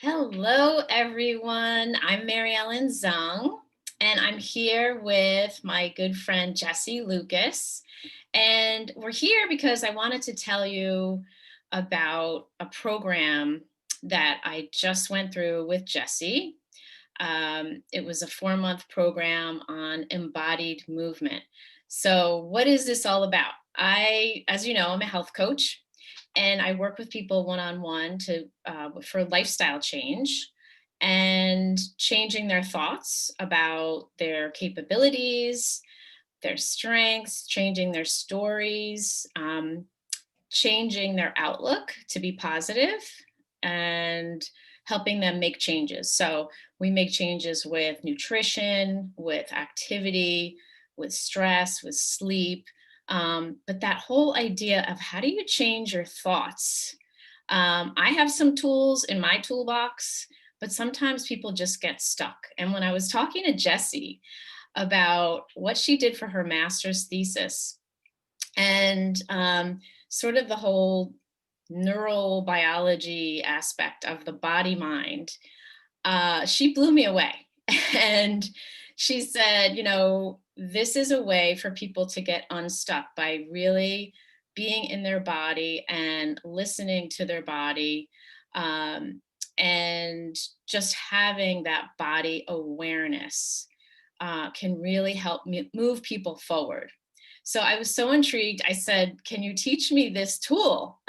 Hello, everyone. I'm Mary Ellen Zung, and I'm here with my good friend Jesse Lucas. And we're here because I wanted to tell you about a program that I just went through with Jesse. It was a 4-month program on embodied movement. So, what is this all about? As you know, I'm a health coach, and I work with people one on one to for lifestyle change and changing their thoughts about their capabilities, their strengths, changing their stories, changing their outlook to be positive, and helping them make changes. So we make changes with nutrition, with activity, with stress, with sleep. But that whole idea of how do you change your thoughts? I have some tools in my toolbox, but sometimes people just get stuck. And when I was talking to Jessie about what she did for her master's thesis, and sort of the whole neurobiology aspect of the body mind, she blew me away. And she said, this is a way for people to get unstuck by really being in their body and listening to their body, and just having that body awareness can really help move people forward. So I was so intrigued. I said, "Can you teach me this tool?"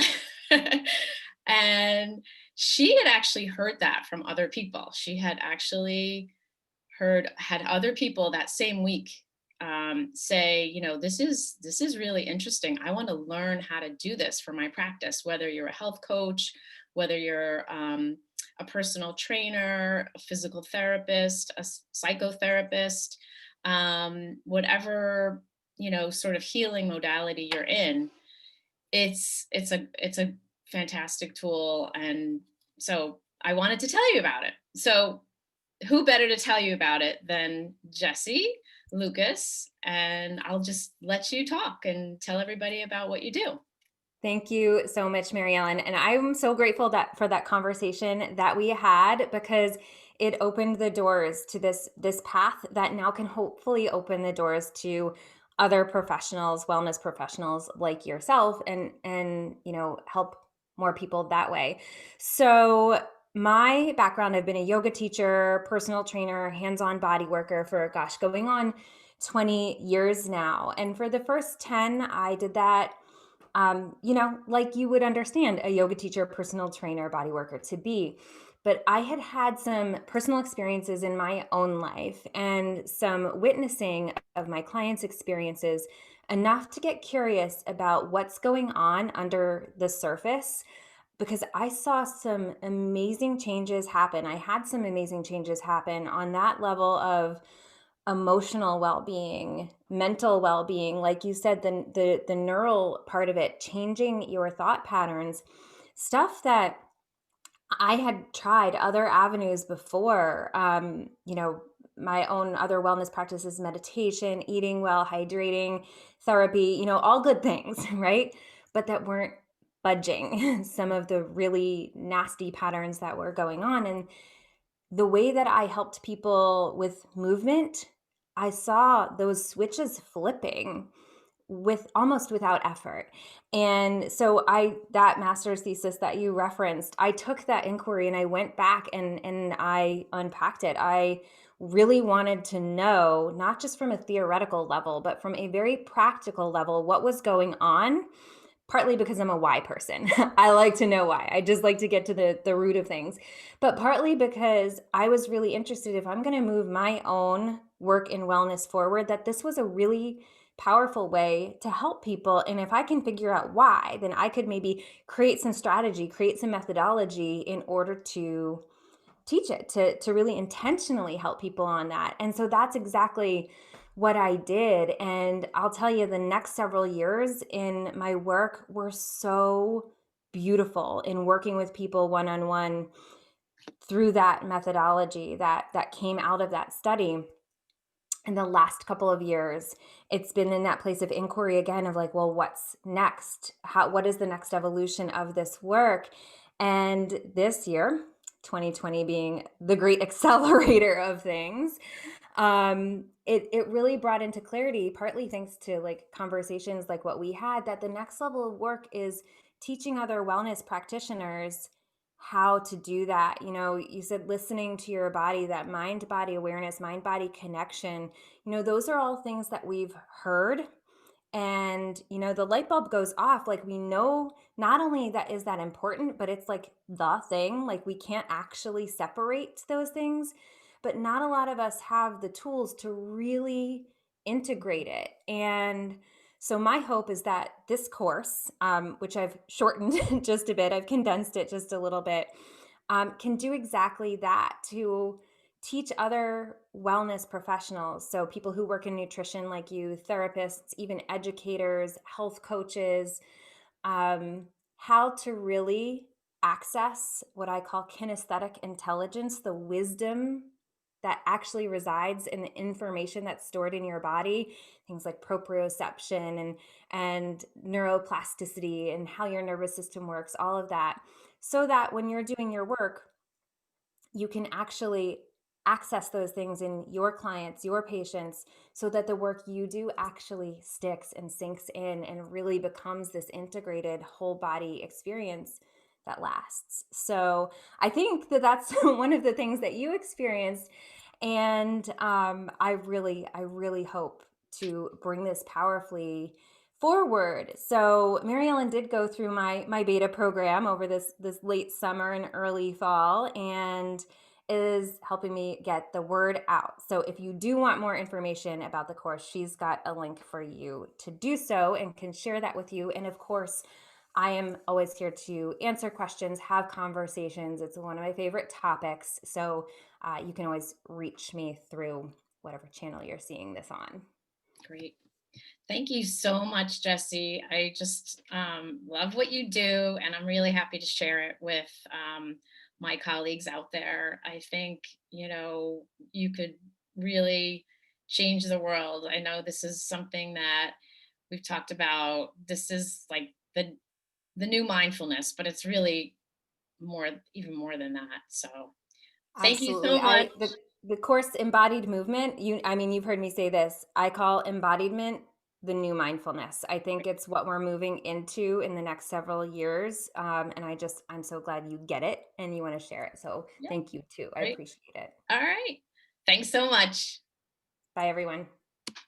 And she had actually heard that from other people. She had actually had other people that same week say, this is really interesting. I want to learn how to do this for my practice. Whether you're a health coach, whether you're a personal trainer, a physical therapist, a psychotherapist, whatever sort of healing modality you're in, it's a fantastic tool. And so I wanted to tell you about it. So who better to tell you about it than Jesse Lucas? And I'll just let you talk and tell everybody about what you do. Thank you so much, Mary Ellen. And I'm so grateful that for that conversation that we had because it opened the doors to this path that now can hopefully open the doors to other professionals, wellness professionals like yourself and help more people that way. So my background, I've been a yoga teacher, personal trainer, hands-on body worker for going on 20 years now. And for the first 10, I did that like you would understand a yoga teacher, personal trainer, body worker to be. But I had had some personal experiences in my own life and some witnessing of my clients' experiences enough to get curious about what's going on under the surface because I saw some amazing changes happen. I had some amazing changes happen on that level of emotional well-being, mental well-being, like you said, the neural part of it, changing your thought patterns, stuff that I had tried other avenues before. My own other wellness practices, meditation, eating well, hydrating, therapy, all good things, right? But that weren't budging some of the really nasty patterns that were going on. And the way that I helped people with movement, I saw those switches flipping with almost without effort. And so that master's thesis that you referenced, I took that inquiry and I went back and I unpacked it. I really wanted to know, not just from a theoretical level, but from a very practical level, what was going on. Partly because I'm a why person. I like to know why. I just like to get to the root of things. But partly because I was really interested, if I'm going to move my own work in wellness forward, that this was a really powerful way to help people. And if I can figure out why, then I could maybe create some strategy, create some methodology in order to teach it, to really intentionally help people on that. And so that's exactly what I did. And I'll tell you, the next several years in my work were so beautiful in working with people one on one through that methodology that came out of that study. In the last couple of years, it's been in that place of inquiry again of like, well, what's next? What is the next evolution of this work? And this year, 2020 being the great accelerator of things. It really brought into clarity, partly thanks to like conversations like what we had, that the next level of work is teaching other wellness practitioners how to do that. You know, you said listening to your body, that mind body awareness, mind body connection, those are all things that we've heard. And, the light bulb goes off. Like, we know not only that is that important, but it's like the thing. Like, we can't actually separate those things, but not a lot of us have the tools to really integrate it. And so, my hope is that this course, which I've shortened just a bit, I've condensed it just a little bit, can do exactly that, to teach other wellness professionals. So, people who work in nutrition, like you, therapists, even educators, health coaches, how to really access what I call kinesthetic intelligence, the wisdom that actually resides in the information that's stored in your body, things like proprioception and neuroplasticity and how your nervous system works, all of that, so that when you're doing your work, you can actually access those things in your clients, your patients, so that the work you do actually sticks and sinks in and really becomes this integrated whole body experience that lasts. So I think that that's one of the things that you experienced. And I really hope to bring this powerfully forward. So Mary Ellen did go through my beta program over this late summer and early fall, and is helping me get the word out. So if you do want more information about the course, she's got a link for you to do so and can share that with you. And of course, I am always here to answer questions, have conversations. It's one of my favorite topics. So you can always reach me through whatever channel you're seeing this on. Great. Thank you so much, Jesse. I just love what you do, and I'm really happy to share it with my colleagues out there. I think, you could really change the world. I know this is something that we've talked about. This is like the new mindfulness, but it's really even more than that. So thank you Absolutely. so much. The course Embodied Movement, you've heard me say this. I call embodiment the new mindfulness. I think it's what we're moving into in the next several years. And I'm so glad you get it and you want to share it. So Yeah, thank you too. I great. appreciate it. All right. Thanks so much. Bye everyone.